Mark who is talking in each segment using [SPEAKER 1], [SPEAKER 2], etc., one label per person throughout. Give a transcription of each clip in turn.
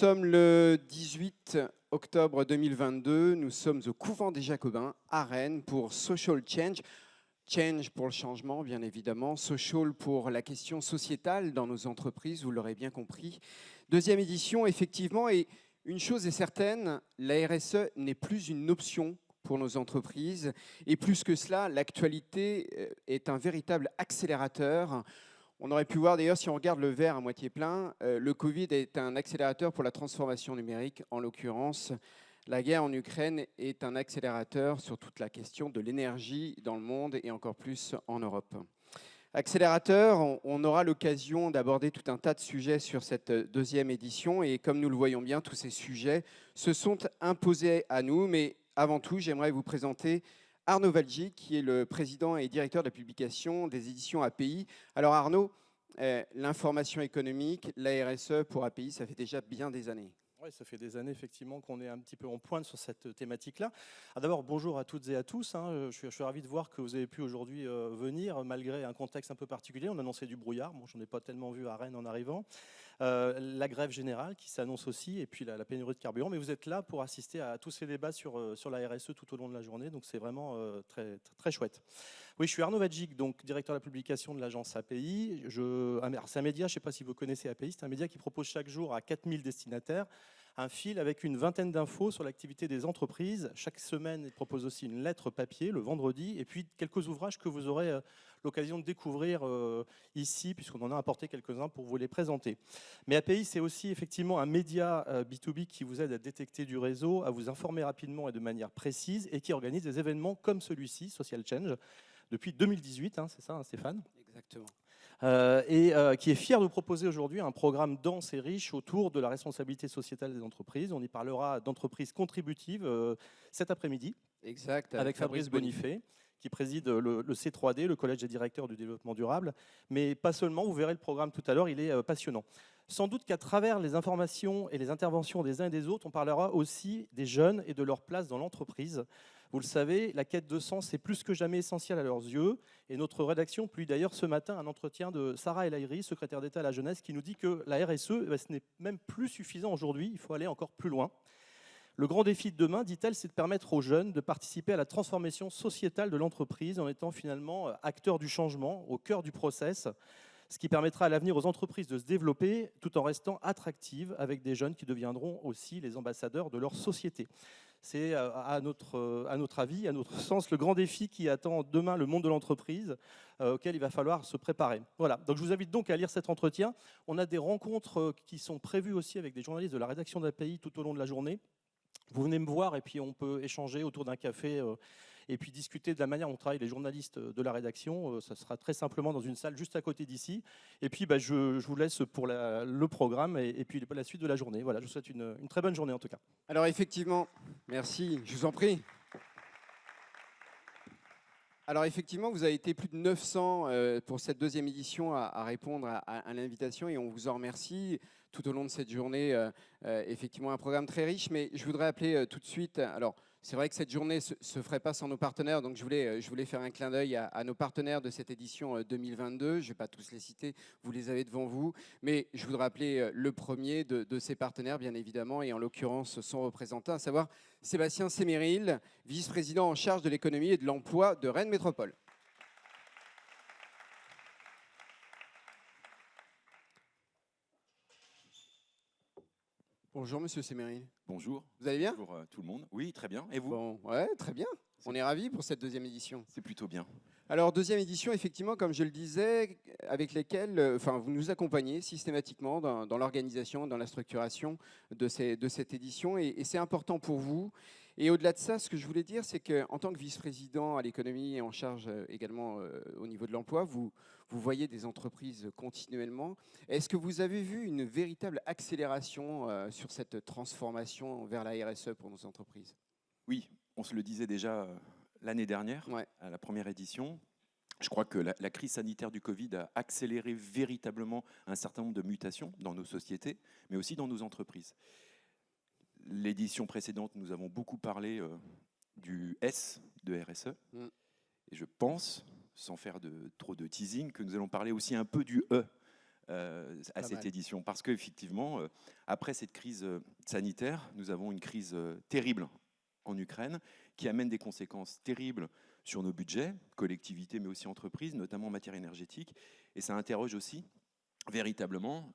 [SPEAKER 1] sommes le 18 octobre 2022, nous sommes au couvent des Jacobins à Rennes pour Social Change. Change pour le changement, bien évidemment. Social pour la question sociétale dans nos entreprises, vous l'aurez bien compris. Deuxième édition, effectivement, et une chose est certaine, la RSE n'est plus une option pour nos entreprises. Et plus que cela, l'actualité est un véritable accélérateur. On aurait pu voir d'ailleurs, si on regarde le verre à moitié plein, le Covid est un accélérateur pour la transformation numérique. En l'occurrence, la guerre en Ukraine est un accélérateur sur toute la question de l'énergie dans le monde et encore plus en Europe. Accélérateur, on aura l'occasion d'aborder tout un tas de sujets sur cette deuxième édition et comme nous le voyons bien, tous ces sujets se sont imposés à nous. Mais avant tout, j'aimerais vous présenter Arnaud Valgy, qui est le président et directeur de la publication des éditions API. Alors Arnaud, l'information économique, la RSE pour API, ça fait déjà bien des années.
[SPEAKER 2] Oui, ça fait des années effectivement qu'on est un petit peu en pointe sur cette thématique-là. D'abord, bonjour à toutes et à tous. Je suis ravi de voir que vous avez pu aujourd'hui venir, malgré un contexte un peu particulier. On annonçait du brouillard, bon, je n'en ai pas tellement vu à Rennes en arrivant. La grève générale qui s'annonce aussi, et puis la pénurie de carburant. Mais vous êtes là pour assister à tous ces débats sur la RSE tout au long de la journée, donc c'est vraiment très chouette. Oui, je suis Arnaud Vadjik, donc directeur de la publication de l'agence API. C'est un média, je ne sais pas si vous connaissez API, c'est un média qui propose chaque jour à 4000 destinataires un fil avec une vingtaine d'infos sur l'activité des entreprises. Chaque semaine, il propose aussi une lettre papier le vendredi et puis quelques ouvrages que vous aurez l'occasion de découvrir ici, puisqu'on en a apporté quelques-uns pour vous les présenter. Mais API, c'est aussi effectivement un média B2B qui vous aide à détecter du réseau, à vous informer rapidement et de manière précise et qui organise des événements comme celui-ci, Social Change, depuis 2018, c'est ça, Stéphane ?
[SPEAKER 1] Exactement.
[SPEAKER 2] Qui est fier de proposer aujourd'hui un programme dense et riche autour de la responsabilité sociétale des entreprises. On y parlera d'entreprises contributives cet après-midi,
[SPEAKER 1] Exact,
[SPEAKER 2] avec Fabrice Bonifay, qui préside le C3D, le Collège des directeurs du développement durable. Mais pas seulement, vous verrez le programme tout à l'heure, il est passionnant. Sans doute qu'à travers les informations et les interventions des uns et des autres, on parlera aussi des jeunes et de leur place dans l'entreprise. Vous le savez, la quête de sens est plus que jamais essentielle à leurs yeux. Et notre rédaction publie d'ailleurs ce matin un entretien de Sarah El Haïry, secrétaire d'État à la jeunesse, qui nous dit que la RSE, ce n'est même plus suffisant aujourd'hui, il faut aller encore plus loin. Le grand défi de demain, dit-elle, c'est de permettre aux jeunes de participer à la transformation sociétale de l'entreprise en étant finalement acteurs du changement, au cœur du process, ce qui permettra à l'avenir aux entreprises de se développer tout en restant attractives avec des jeunes qui deviendront aussi les ambassadeurs de leur société. C'est à notre avis, à notre sens, le grand défi qui attend demain le monde de l'entreprise, auquel il va falloir se préparer. Voilà, donc je vous invite donc à lire cet entretien. On a des rencontres qui sont prévues aussi avec des journalistes de la rédaction d'API tout au long de la journée. Vous venez me voir et puis on peut échanger autour d'un café et puis discuter de la manière dont travaillent les journalistes de la rédaction. Ça sera très simplement dans une salle juste à côté d'ici. Et puis je vous laisse pour le programme et puis la suite de la journée. Voilà, je vous souhaite une très bonne journée en tout cas.
[SPEAKER 1] Alors effectivement, merci, je vous en prie. Alors effectivement, vous avez été plus de 900 pour cette deuxième édition à répondre à l'invitation et on vous en remercie tout au long de cette journée. Effectivement, un programme très riche, mais je voudrais appeler tout de suite. Alors, c'est vrai que cette journée se ferait pas sans nos partenaires, donc je voulais faire un clin d'œil à nos partenaires de cette édition 2022. Je ne vais pas tous les citer, vous les avez devant vous, mais je voudrais appeler le premier de ces partenaires, bien évidemment, et en l'occurrence son représentant, à savoir Sébastien Séméril, vice-président en charge de l'économie et de l'emploi de Rennes Métropole. Bonjour Monsieur Séméril.
[SPEAKER 3] Bonjour.
[SPEAKER 1] Vous allez bien?
[SPEAKER 3] Bonjour tout le monde. Oui, très bien. Et vous?
[SPEAKER 1] Bon, ouais, très bien. On est ravis pour cette deuxième édition.
[SPEAKER 3] C'est plutôt bien.
[SPEAKER 1] Alors, deuxième édition, effectivement, comme je le disais, avec lesquelles vous nous accompagnez systématiquement dans l'organisation, dans la structuration de cette édition. Et c'est important pour vous. Et au-delà de ça, ce que je voulais dire, c'est qu'en tant que vice-président à l'économie et en charge également au niveau de l'emploi, vous voyez des entreprises continuellement. Est-ce que vous avez vu une véritable accélération sur cette transformation vers la RSE pour nos entreprises?
[SPEAKER 3] Oui, on se le disait déjà l'année dernière,
[SPEAKER 1] Ouais.
[SPEAKER 3] à la première édition. Je crois que la crise sanitaire du Covid a accéléré véritablement un certain nombre de mutations dans nos sociétés, mais aussi dans nos entreprises. L'édition précédente, nous avons beaucoup parlé du S de RSE. Et je pense, sans faire trop de teasing, que nous allons parler aussi un peu du E à cette édition. Parce qu'effectivement, après cette crise sanitaire, nous avons une crise terrible en Ukraine qui amène des conséquences terribles sur nos budgets, collectivités, mais aussi entreprises, notamment en matière énergétique. Et ça interroge aussi véritablement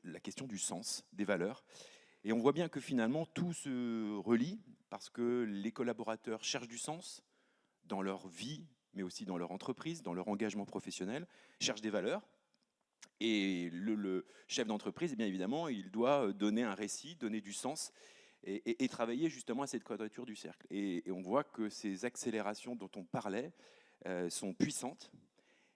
[SPEAKER 3] la question du sens, des valeurs. Et on voit bien que finalement, tout se relie parce que les collaborateurs cherchent du sens dans leur vie, mais aussi dans leur entreprise, dans leur engagement professionnel, cherchent des valeurs. Et le chef d'entreprise, bien évidemment, il doit donner un récit, donner du sens et travailler justement à cette quadrature du cercle. Et on voit que ces accélérations dont on parlait sont puissantes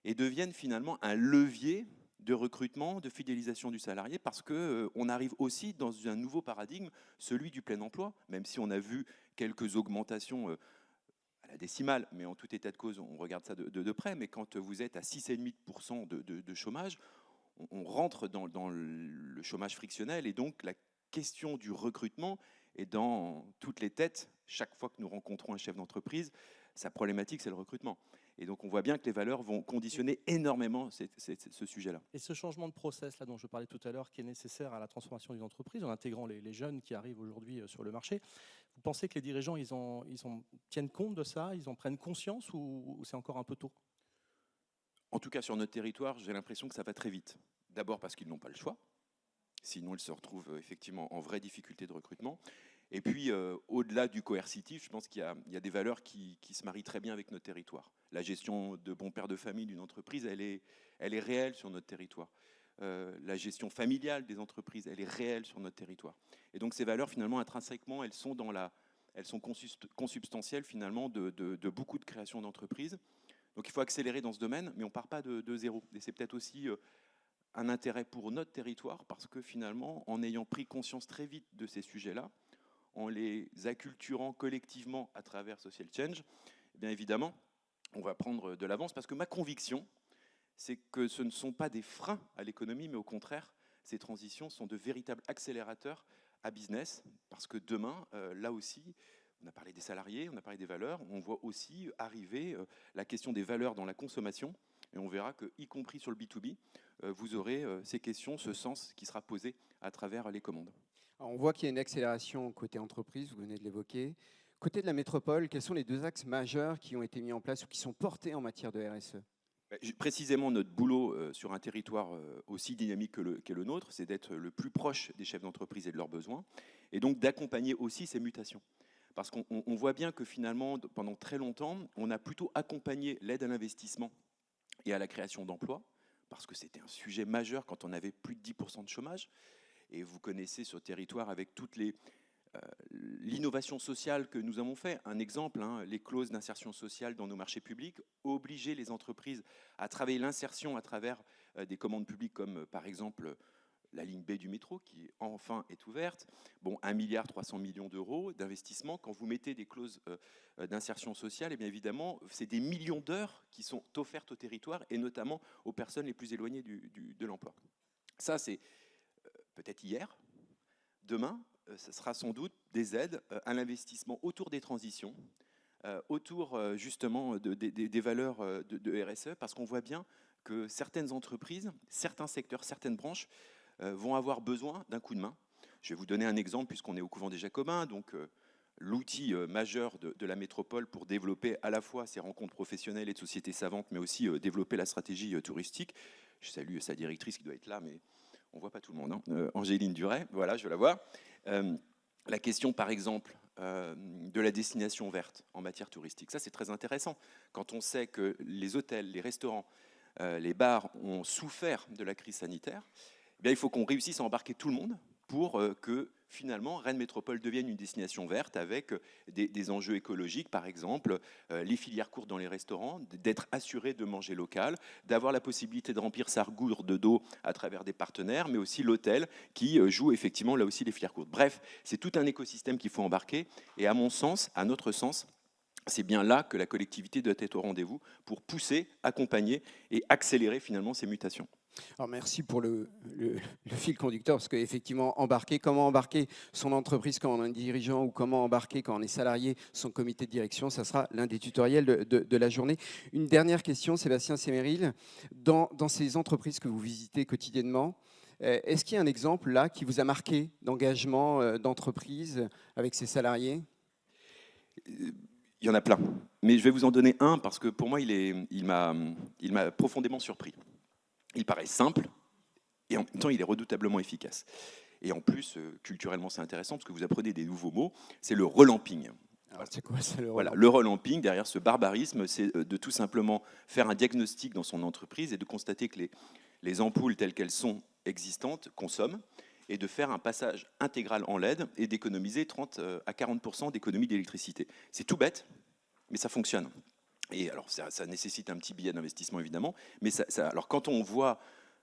[SPEAKER 3] et deviennent finalement un levier de recrutement, de fidélisation du salarié, parce qu'on arrive aussi dans un nouveau paradigme, celui du plein emploi, même si on a vu quelques augmentations à la décimale, mais en tout état de cause, on regarde ça de près, mais quand vous êtes à 6,5% de chômage, on rentre dans le chômage frictionnel, et donc la question du recrutement est dans toutes les têtes. Chaque fois que nous rencontrons un chef d'entreprise, sa problématique, c'est le recrutement. Et donc, on voit bien que les valeurs vont conditionner énormément ce sujet-là.
[SPEAKER 2] Et ce changement de process là dont je parlais tout à l'heure, qui est nécessaire à la transformation d'une entreprise, en intégrant les jeunes qui arrivent aujourd'hui sur le marché, vous pensez que les dirigeants, tiennent compte de ça, ils en prennent conscience, ou c'est encore un peu tôt?
[SPEAKER 3] En tout cas, sur notre territoire, j'ai l'impression que ça va très vite. D'abord parce qu'ils n'ont pas le choix. Sinon, ils se retrouvent effectivement en vraie difficulté de recrutement. Et puis, au-delà du coercitif, je pense qu'il y a des valeurs qui se marient très bien avec notre territoire. La gestion de bon père de famille d'une entreprise, elle est réelle sur notre territoire. La gestion familiale des entreprises, elle est réelle sur notre territoire. Et donc, ces valeurs, finalement, intrinsèquement, elles sont consubstantielles, finalement, de beaucoup de créations d'entreprises. Donc, il faut accélérer dans ce domaine, mais on ne part pas de zéro. Et c'est peut-être aussi un intérêt pour notre territoire, parce que finalement, en ayant pris conscience très vite de ces sujets-là, en les acculturant collectivement à travers Social Change, eh bien évidemment, on va prendre de l'avance, parce que ma conviction, c'est que ce ne sont pas des freins à l'économie, mais au contraire, ces transitions sont de véritables accélérateurs à business, parce que demain, là aussi, on a parlé des salariés, on a parlé des valeurs, on voit aussi arriver la question des valeurs dans la consommation, et on verra que, y compris sur le B2B, vous aurez ces questions, ce sens qui sera posé à travers les commandes.
[SPEAKER 1] Alors, on voit qu'il y a une accélération côté entreprise, vous venez de l'évoquer. Côté de la métropole, quels sont les deux axes majeurs qui ont été mis en place ou qui sont portés en matière de RSE?
[SPEAKER 3] Précisément, notre boulot sur un territoire aussi dynamique qu'est le nôtre, c'est d'être le plus proche des chefs d'entreprise et de leurs besoins, et donc d'accompagner aussi ces mutations. Parce qu'on voit bien que finalement, pendant très longtemps, on a plutôt accompagné l'aide à l'investissement et à la création d'emplois, parce que c'était un sujet majeur quand on avait plus de 10% de chômage. Et vous connaissez ce territoire avec toute l'innovation sociale que nous avons fait. Un exemple, les clauses d'insertion sociale dans nos marchés publics, obliger les entreprises à travailler l'insertion à travers des commandes publiques comme par exemple la ligne B du métro qui enfin est ouverte. Bon, 1,3 milliard d'euros d'investissement. Quand vous mettez des clauses d'insertion sociale, et bien évidemment, c'est des millions d'heures qui sont offertes au territoire et notamment aux personnes les plus éloignées de l'emploi. Ça, c'est peut-être hier. Demain, ce sera sans doute des aides à l'investissement autour des transitions, autour justement des valeurs de RSE, parce qu'on voit bien que certaines entreprises, certains secteurs, certaines branches vont avoir besoin d'un coup de main. Je vais vous donner un exemple puisqu'on est au couvent des Jacobins, donc l'outil majeur de la métropole pour développer à la fois ses rencontres professionnelles et de sociétés savantes, mais aussi développer la stratégie touristique. Je salue sa directrice qui doit être là, mais on ne voit pas tout le monde. Angéline Duret, voilà, je la vois. La question, par exemple, de la destination verte en matière touristique, ça c'est très intéressant. Quand on sait que les hôtels, les restaurants, les bars ont souffert de la crise sanitaire, eh bien, il faut qu'on réussisse à embarquer tout le monde pour que finalement Rennes Métropole devienne une destination verte avec des enjeux écologiques, par exemple les filières courtes dans les restaurants, d'être assuré de manger local, d'avoir la possibilité de remplir sa gourde d'eau à travers des partenaires, mais aussi l'hôtel qui joue effectivement là aussi les filières courtes. Bref, c'est tout un écosystème qu'il faut embarquer et à mon sens, à notre sens, c'est bien là que la collectivité doit être au rendez-vous pour pousser, accompagner et accélérer finalement ces mutations.
[SPEAKER 1] Alors merci pour le fil conducteur, parce qu'effectivement, comment embarquer son entreprise quand on est dirigeant ou comment embarquer quand on est salarié son comité de direction, ça sera l'un des tutoriels de la journée. Une dernière question, Sébastien Séméril, dans ces entreprises que vous visitez quotidiennement, est-ce qu'il y a un exemple là qui vous a marqué d'engagement d'entreprise avec ses salariés?
[SPEAKER 3] Il y en a plein, mais je vais vous en donner un parce que pour moi, il m'a profondément surpris. Il paraît simple et en même temps, il est redoutablement efficace. Et en plus, culturellement, c'est intéressant parce que vous apprenez des nouveaux mots. C'est le relamping.
[SPEAKER 1] Alors, c'est quoi ça, le
[SPEAKER 3] Voilà,
[SPEAKER 1] relamping?
[SPEAKER 3] le relamping, derrière ce barbarisme, c'est de tout simplement faire un diagnostic dans son entreprise et de constater que les ampoules telles qu'elles sont existantes consomment et de faire un passage intégral en LED et d'économiser 30 à 40% d'économie d'électricité. C'est tout bête, mais ça fonctionne. Et alors, ça nécessite un petit billet d'investissement, évidemment. Mais alors, quand on voit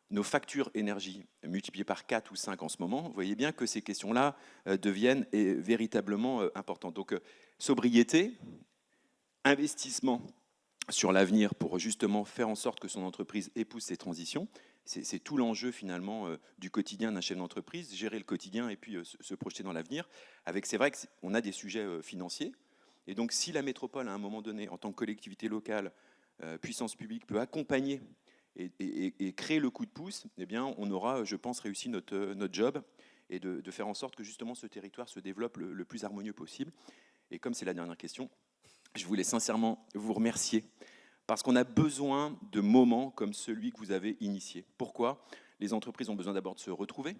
[SPEAKER 3] nos factures énergie multipliées par 4 ou 5 en ce moment, vous voyez bien que ces questions-là deviennent véritablement importantes. Donc, sobriété, investissement sur l'avenir pour justement faire en sorte que son entreprise épouse ces transitions. C'est tout l'enjeu finalement du quotidien d'un chef d'entreprise, gérer le quotidien et puis se projeter dans l'avenir. C'est vrai qu'on a des sujets financiers. Et donc, si la métropole, à un moment donné, en tant que collectivité locale, puissance publique, peut accompagner et créer le coup de pouce, eh bien, on aura, je pense, réussi notre job et de faire en sorte que justement ce territoire se développe le plus harmonieux possible. Et comme c'est la dernière question, je voulais sincèrement vous remercier parce qu'on a besoin de moments comme celui que vous avez initié. Pourquoi ? Les entreprises ont besoin d'abord de se retrouver,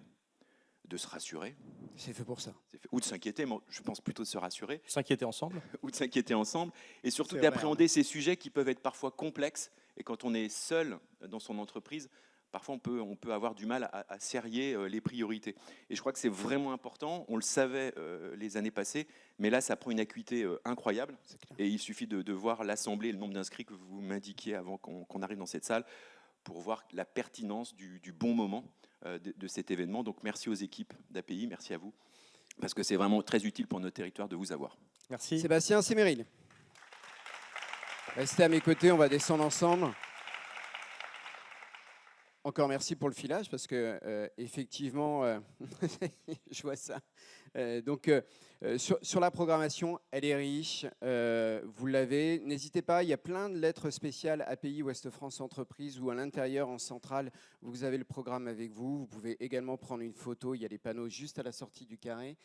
[SPEAKER 3] de se rassurer.
[SPEAKER 1] C'est fait pour ça.
[SPEAKER 3] Ou de s'inquiéter, moi je pense plutôt de se rassurer.
[SPEAKER 2] S'inquiéter ensemble.
[SPEAKER 3] Ou de s'inquiéter ensemble, et surtout
[SPEAKER 1] C'est
[SPEAKER 3] d'appréhender ces sujets qui peuvent être parfois complexes, et quand on est seul dans son entreprise, parfois on peut avoir du mal à serrer les priorités. Et je crois que c'est vraiment important, on le savait les années passées, mais là ça prend une acuité incroyable, et il suffit de voir l'Assemblée, le nombre d'inscrits que vous m'indiquiez avant qu'on arrive dans cette salle, pour voir la pertinence du bon moment de cet événement. Donc merci aux équipes d'API, merci à vous, parce que c'est vraiment très utile pour notre territoire de vous avoir.
[SPEAKER 2] Merci.
[SPEAKER 1] Sébastien Séméril. Restez à mes côtés, on va descendre ensemble. Encore merci pour le filage, parce que effectivement, je vois ça. Sur la programmation, elle est riche, vous l'avez. N'hésitez pas, il y a plein de lettres spéciales API Ouest France Entreprise ou à l'intérieur, en centrale, vous avez le programme avec vous. Vous pouvez également prendre une photo, il y a des panneaux juste à la sortie du carré.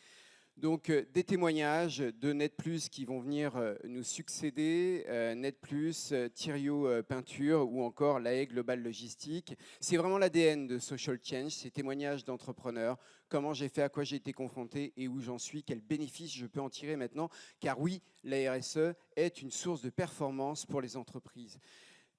[SPEAKER 1] Donc, des témoignages de Net Plus qui vont venir nous succéder, Net Plus, Thiriot Peinture ou encore l'AE Global Logistique. C'est vraiment l'ADN de Social Change, ces témoignages d'entrepreneurs, comment j'ai fait, à quoi j'ai été confronté et où j'en suis, quels bénéfices je peux en tirer maintenant. Car oui, la RSE est une source de performance pour les entreprises.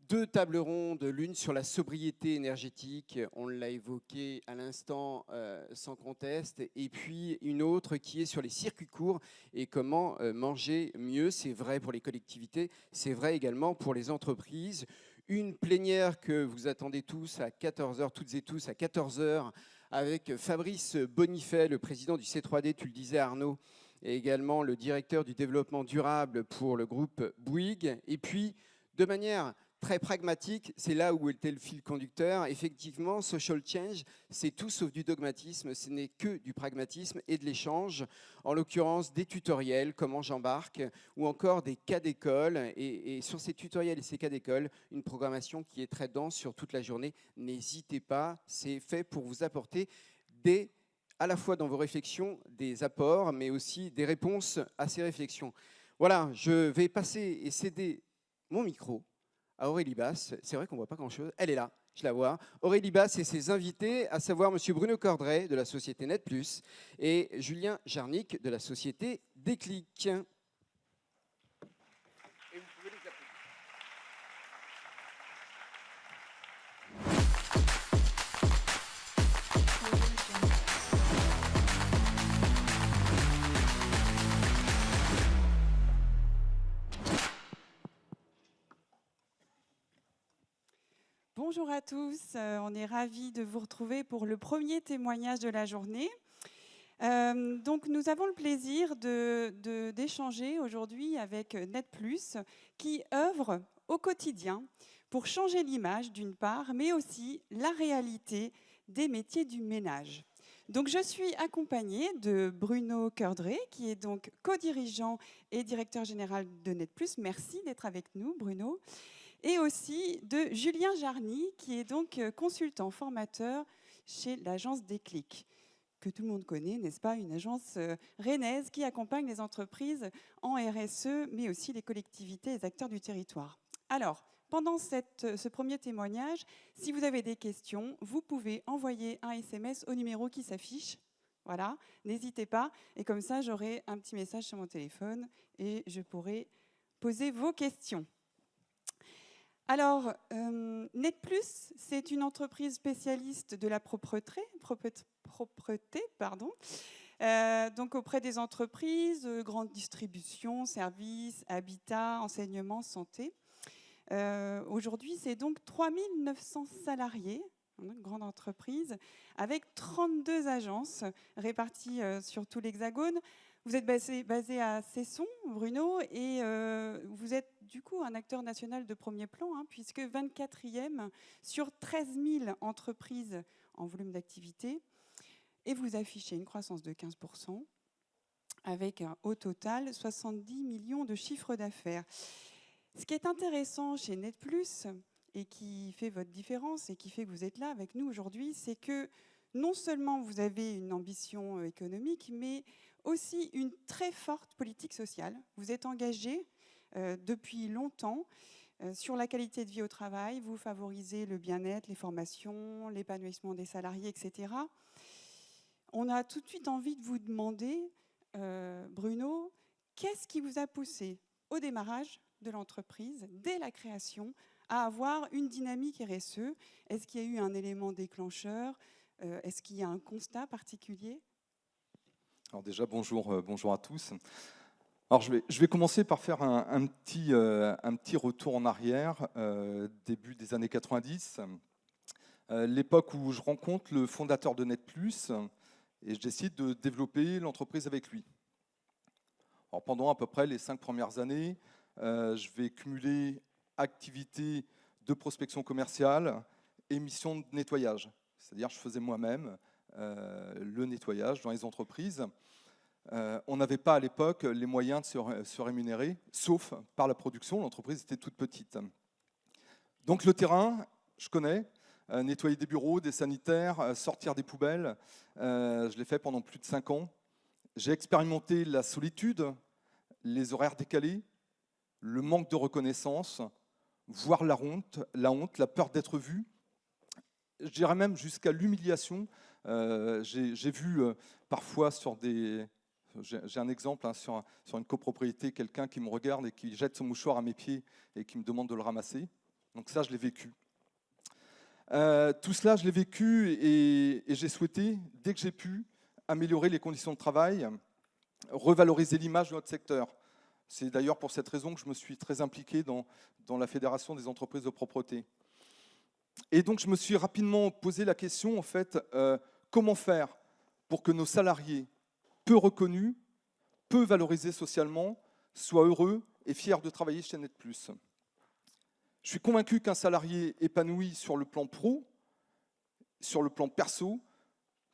[SPEAKER 1] 2 tables rondes, l'une sur la sobriété énergétique, on l'a évoqué à l'instant sans conteste, et puis une autre qui est sur les circuits courts et comment manger mieux. C'est vrai pour les collectivités, c'est vrai également pour les entreprises. Une plénière que vous attendez tous à 14h, toutes et tous à 14h, avec Fabrice Bonifay, le président du C3D, tu le disais Arnaud, et également le directeur du développement durable pour le groupe Bouygues. Et puis, de manière très pragmatique, c'est là où était le fil conducteur. Effectivement, Social Change, c'est tout sauf du dogmatisme, ce n'est que du pragmatisme et de l'échange. En l'occurrence, des tutoriels, comment j'embarque, ou encore des cas d'école. Et sur ces tutoriels et ces cas d'école, une programmation qui est très dense sur toute la journée. N'hésitez pas, c'est fait pour vous apporter à la fois dans vos réflexions, des apports, mais aussi des réponses à ces réflexions. Voilà, je vais passer et céder mon micro à Aurélie Basse. C'est vrai qu'on ne voit pas grand-chose. Elle est là, je la vois. Aurélie Basse et ses invités, à savoir M. Bruno Cordray de la société Net Plus et Julien Jarnic de la société Déclic. Et vous pouvez les applaudir.
[SPEAKER 4] Bonjour à tous, on est ravis de vous retrouver pour le premier témoignage de la journée. Donc nous avons le plaisir d'échanger aujourd'hui avec Net Plus qui œuvre au quotidien pour changer l'image d'une part, mais aussi la réalité des métiers du ménage. Donc, je suis accompagnée de Bruno Coeurdré, qui est donc co-dirigeant et directeur général de Net+. Merci d'être avec nous, Bruno. Et aussi de Julien Jarny, qui est donc consultant formateur chez l'agence Déclic, que tout le monde connaît, n'est-ce pas, une agence rennaise qui accompagne les entreprises en RSE, mais aussi les collectivités et les acteurs du territoire. Alors, pendant ce premier témoignage, si vous avez des questions, vous pouvez envoyer un SMS au numéro qui s'affiche. Voilà, n'hésitez pas. Et comme ça, j'aurai un petit message sur mon téléphone et je pourrai poser vos questions. Alors, Net+, c'est une entreprise spécialiste de la propreté, donc auprès des entreprises, grande distribution, services, habitat, enseignement, santé. Aujourd'hui, c'est donc 3900 salariés, une grande entreprise, avec 32 agences réparties sur tout l'Hexagone. Vous êtes basé à Cesson, Bruno, et vous êtes du coup un acteur national de premier plan, puisque 24e sur 13 000 entreprises en volume d'activité, et vous affichez une croissance de 15%, avec au total 70 millions de chiffre d'affaires. Ce qui est intéressant chez Net+, et qui fait votre différence, et qui fait que vous êtes là avec nous aujourd'hui, c'est que non seulement vous avez une ambition économique, mais aussi une très forte politique sociale. Vous êtes engagé depuis longtemps sur la qualité de vie au travail, vous favorisez le bien-être, les formations, l'épanouissement des salariés, etc. On a tout de suite envie de vous demander, Bruno, qu'est-ce qui vous a poussé au démarrage de l'entreprise, dès la création, à avoir une dynamique RSE? Est-ce qu'il y a eu un élément déclencheur? Est-ce qu'il y a un constat particulier?
[SPEAKER 5] Alors déjà, bonjour à tous. Alors je vais commencer par faire un petit retour en arrière, début des années 90, l'époque où je rencontre le fondateur de Net+, et je décide de développer l'entreprise avec lui. Alors pendant à peu près les 5 premières années, je vais cumuler activités de prospection commerciale et missions de nettoyage. C'est-à-dire je faisais moi-même le nettoyage dans les entreprises. On n'avait pas à l'époque les moyens de se rémunérer, sauf par la production. L'entreprise était toute petite. Donc le terrain, je connais. Nettoyer des bureaux, des sanitaires, sortir des poubelles. Je l'ai fait pendant plus de 5 ans. J'ai expérimenté la solitude, les horaires décalés, le manque de reconnaissance, voire la honte, la peur d'être vu. Je dirais même jusqu'à l'humiliation. J'ai vu parfois sur des... J'ai un exemple sur une copropriété, quelqu'un qui me regarde et qui jette son mouchoir à mes pieds et qui me demande de le ramasser. Donc ça, je l'ai vécu. Tout cela, je l'ai vécu et j'ai souhaité, dès que j'ai pu, améliorer les conditions de travail, revaloriser l'image de notre secteur. C'est d'ailleurs pour cette raison que je me suis très impliqué dans la Fédération des entreprises de propreté. Et donc, je me suis rapidement posé la question, en fait, comment faire pour que nos salariés, peu reconnus, peu valorisés socialement, soient heureux et fiers de travailler chez Net+. Je suis convaincu qu'un salarié épanoui sur le plan pro, sur le plan perso,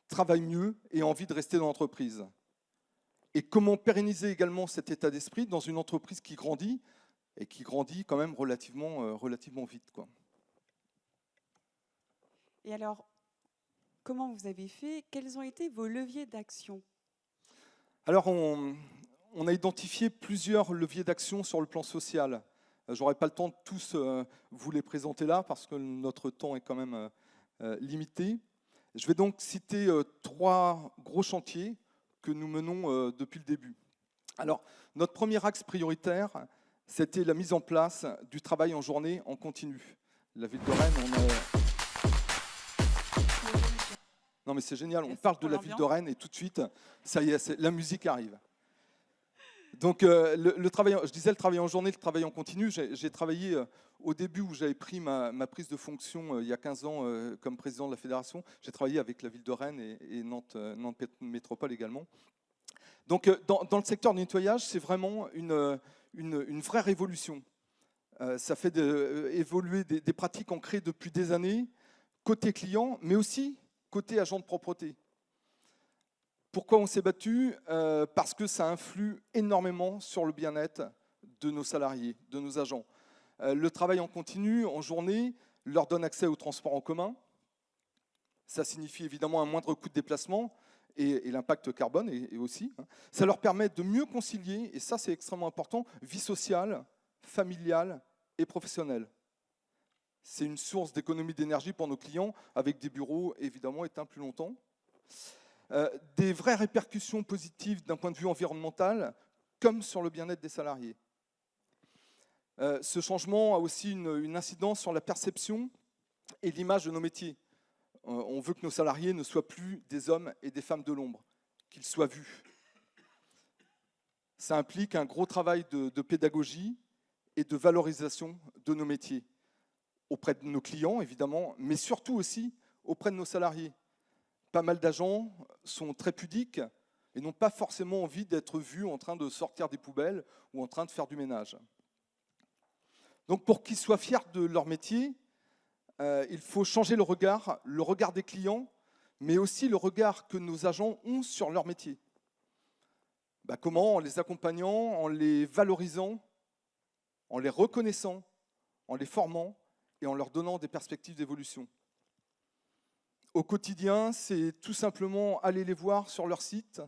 [SPEAKER 5] travaille mieux et a envie de rester dans l'entreprise. Et comment pérenniser également cet état d'esprit dans une entreprise qui grandit, et qui grandit quand même relativement vite, quoi.
[SPEAKER 4] Et alors, comment vous avez fait? Quels ont été vos leviers d'action?
[SPEAKER 5] Alors, on a identifié plusieurs leviers d'action sur le plan social. Je n'aurai pas le temps de tous vous les présenter là, parce que notre temps est quand même limité. Je vais donc citer 3 gros chantiers que nous menons depuis le début. Alors, notre premier axe prioritaire, c'était la mise en place du travail en journée en continu. La ville de Rennes, Non mais c'est génial, on parle de la ville de Rennes et tout de suite, ça y est, la musique arrive. Donc le travail, je disais le travail en journée, le travail en continu. J'ai travaillé au début où j'avais pris ma prise de fonction il y a 15 ans comme président de la fédération. J'ai travaillé avec la ville de Rennes et Nantes Métropole également. Donc dans le secteur du nettoyage, c'est vraiment une vraie révolution. Ça fait évoluer des pratiques ancrées depuis des années, côté client, mais aussi côté agent de propreté. Pourquoi on s'est battu? Parce que ça influe énormément sur le bien-être de nos salariés, de nos agents. Le travail en continu, en journée, leur donne accès au transport en commun. Ça signifie évidemment un moindre coût de déplacement et l'impact carbone et aussi. Ça leur permet de mieux concilier, et ça c'est extrêmement important, vie sociale, familiale et professionnelle. C'est une source d'économie d'énergie pour nos clients, avec des bureaux évidemment éteints plus longtemps. Des vraies répercussions positives d'un point de vue environnemental, comme sur le bien-être des salariés. Ce changement a aussi une incidence sur la perception et l'image de nos métiers. On veut que nos salariés ne soient plus des hommes et des femmes de l'ombre, qu'ils soient vus. Ça implique un gros travail de pédagogie et de valorisation de nos métiers, auprès de nos clients évidemment, mais surtout aussi auprès de nos salariés. Pas mal d'agents sont très pudiques et n'ont pas forcément envie d'être vus en train de sortir des poubelles ou en train de faire du ménage. Donc pour qu'ils soient fiers de leur métier, il faut changer le regard des clients, mais aussi le regard que nos agents ont sur leur métier. Comment? En les accompagnant, en les valorisant, en les reconnaissant, en les formant et en leur donnant des perspectives d'évolution. Au quotidien, c'est tout simplement aller les voir sur leur site,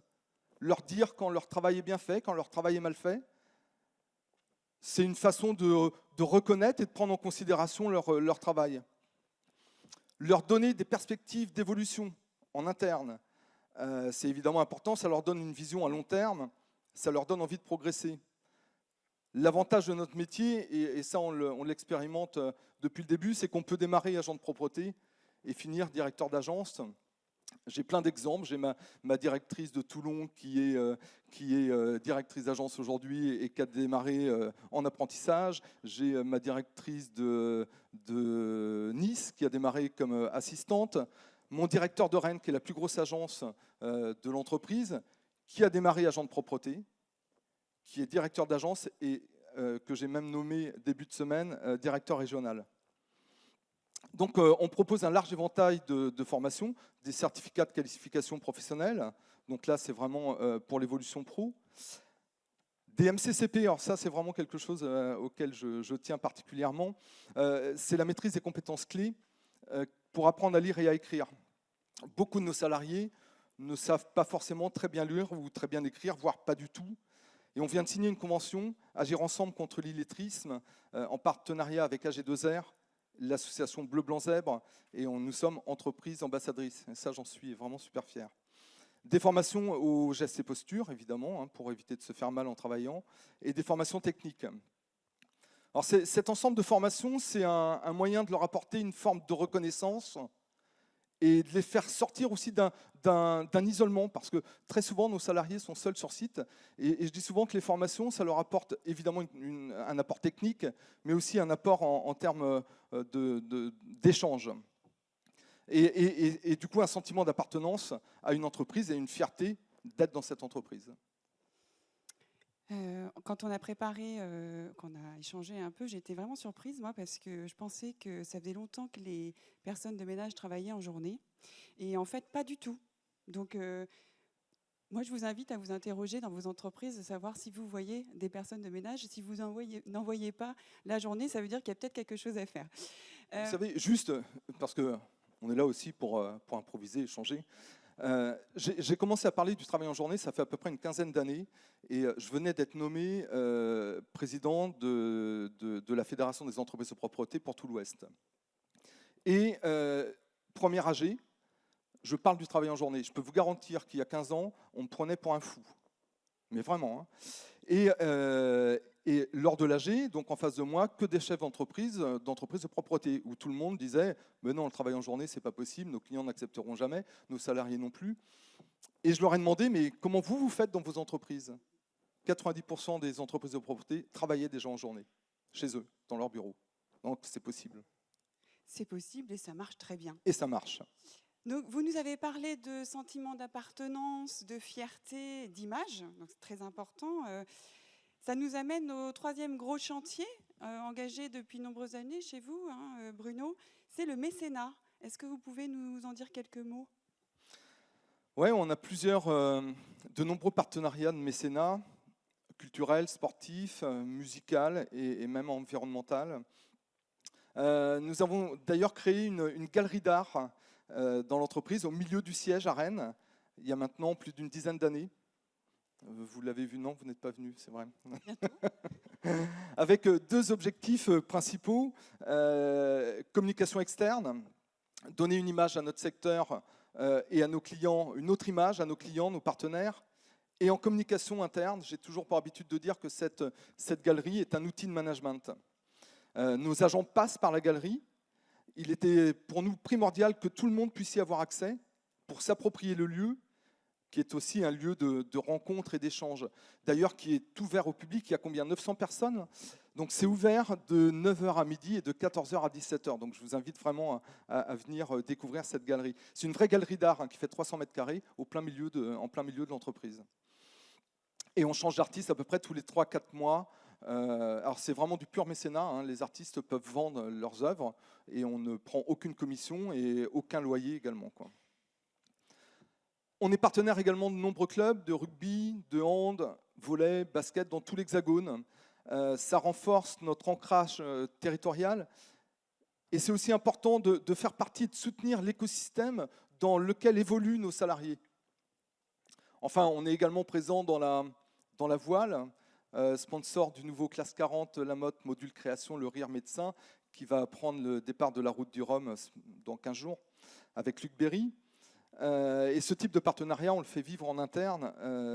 [SPEAKER 5] leur dire quand leur travail est bien fait, quand leur travail est mal fait. C'est une façon de reconnaître et de prendre en considération leur travail. Leur donner des perspectives d'évolution en interne, c'est évidemment important, ça leur donne une vision à long terme, ça leur donne envie de progresser. L'avantage de notre métier, et ça on l'expérimente depuis le début, c'est qu'on peut démarrer agent de propreté et finir directeur d'agence. J'ai plein d'exemples. J'ai ma directrice de Toulon qui est directrice d'agence aujourd'hui et qui a démarré en apprentissage. J'ai ma directrice de Nice qui a démarré comme assistante. Mon directeur de Rennes, qui est la plus grosse agence de l'entreprise, qui a démarré agent de propreté, qui est directeur d'agence et que j'ai même nommé début de semaine directeur régional. Donc on propose un large éventail de formations, des certificats de qualification professionnelle, donc là c'est vraiment pour l'évolution pro. Des MCCP, alors ça c'est vraiment quelque chose auquel je tiens particulièrement, c'est la maîtrise des compétences clés pour apprendre à lire et à écrire. Beaucoup de nos salariés ne savent pas forcément très bien lire ou très bien écrire, voire pas du tout. Et on vient de signer une convention, Agir ensemble contre l'illettrisme, en partenariat avec AG2R, l'association Bleu Blanc Zèbre, et nous sommes entreprise ambassadrice. Et ça, j'en suis vraiment super fier. Des formations aux gestes et postures, évidemment, pour éviter de se faire mal en travaillant, et des formations techniques. Alors, cet ensemble de formations, c'est un moyen de leur apporter une forme de reconnaissance et de les faire sortir aussi d'un isolement, parce que très souvent, nos salariés sont seuls sur site, et je dis souvent que les formations, ça leur apporte évidemment un apport technique, mais aussi un apport en termes d'échange. Et du coup, un sentiment d'appartenance à une entreprise et une fierté d'être dans cette entreprise.
[SPEAKER 4] Quand on a préparé, qu'on a échangé un peu, j'étais vraiment surprise, moi, parce que je pensais que ça faisait longtemps que les personnes de ménage travaillaient en journée. Et en fait, pas du tout. Donc, moi, je vous invite à vous interroger dans vos entreprises, de savoir si vous voyez des personnes de ménage. Si vous n'en voyez pas la journée, ça veut dire qu'il y a peut-être quelque chose à faire.
[SPEAKER 5] Vous savez, juste, parce qu'on est là aussi pour improviser, échanger, j'ai commencé à parler du travail en journée, ça fait à peu près une quinzaine d'années, et je venais d'être nommé président de la Fédération des entreprises de propreté pour tout l'Ouest. Et premier AG, je parle du travail en journée. Je peux vous garantir qu'il y a 15 ans, on me prenait pour un fou. Mais vraiment. Hein. Et lors de l'AG, donc en face de moi, que des chefs d'entreprise de propreté, où tout le monde disait « Mais non, le travail en journée, c'est pas possible, nos clients n'accepteront jamais, nos salariés non plus. » Et je leur ai demandé « Mais comment vous faites dans vos entreprises ?» 90% des entreprises de propreté travaillaient déjà en journée, chez eux, dans leur bureau. Donc c'est possible.
[SPEAKER 4] C'est possible et ça marche très bien.
[SPEAKER 5] Et ça marche.
[SPEAKER 4] Donc, vous nous avez parlé de sentiment d'appartenance, de fierté, d'image, donc c'est très important. Ça nous amène au troisième gros chantier engagé depuis de nombreuses années chez vous, hein, Bruno, c'est le mécénat. Est-ce que vous pouvez nous en dire quelques mots?
[SPEAKER 5] Oui, on a de nombreux partenariats de mécénat, culturel, sportif, musical et même environnemental. Nous avons d'ailleurs créé une galerie d'art dans l'entreprise au milieu du siège à Rennes, il y a maintenant plus d'une dizaine d'années. Vous l'avez vu, non, vous n'êtes pas venu, c'est vrai. Avec 2 objectifs principaux. Communication externe, donner une image à notre secteur et à nos clients, une autre image à nos clients, nos partenaires. Et en communication interne, j'ai toujours pour habitude de dire que cette galerie est un outil de management. Nos agents passent par la galerie. Il était pour nous primordial que tout le monde puisse y avoir accès pour s'approprier le lieu, qui est aussi un lieu de rencontre et d'échange. D'ailleurs, qui est ouvert au public. Il y a combien? 900 personnes. Donc c'est ouvert de 9h à midi et de 14h à 17h. Donc je vous invite vraiment à venir découvrir cette galerie. C'est une vraie galerie d'art hein, qui fait 300 mètres carrés en plein milieu de l'entreprise. Et on change d'artiste à peu près tous les 3-4 mois. Alors c'est vraiment du pur mécénat. Hein. Les artistes peuvent vendre leurs œuvres et on ne prend aucune commission et aucun loyer également, quoi. On est partenaire également de nombreux clubs de rugby, de hand, volley, basket dans tout l'Hexagone. Ça renforce notre ancrage territorial. Et c'est aussi important de faire partie, de soutenir l'écosystème dans lequel évoluent nos salariés. Enfin, on est également présent dans la voile, sponsor du nouveau Classe 40, la Motte, module création, le Rire Médecin, qui va prendre le départ de la route du Rhum dans 15 jours, avec Luc Berry. Et ce type de partenariat, on le fait vivre en interne.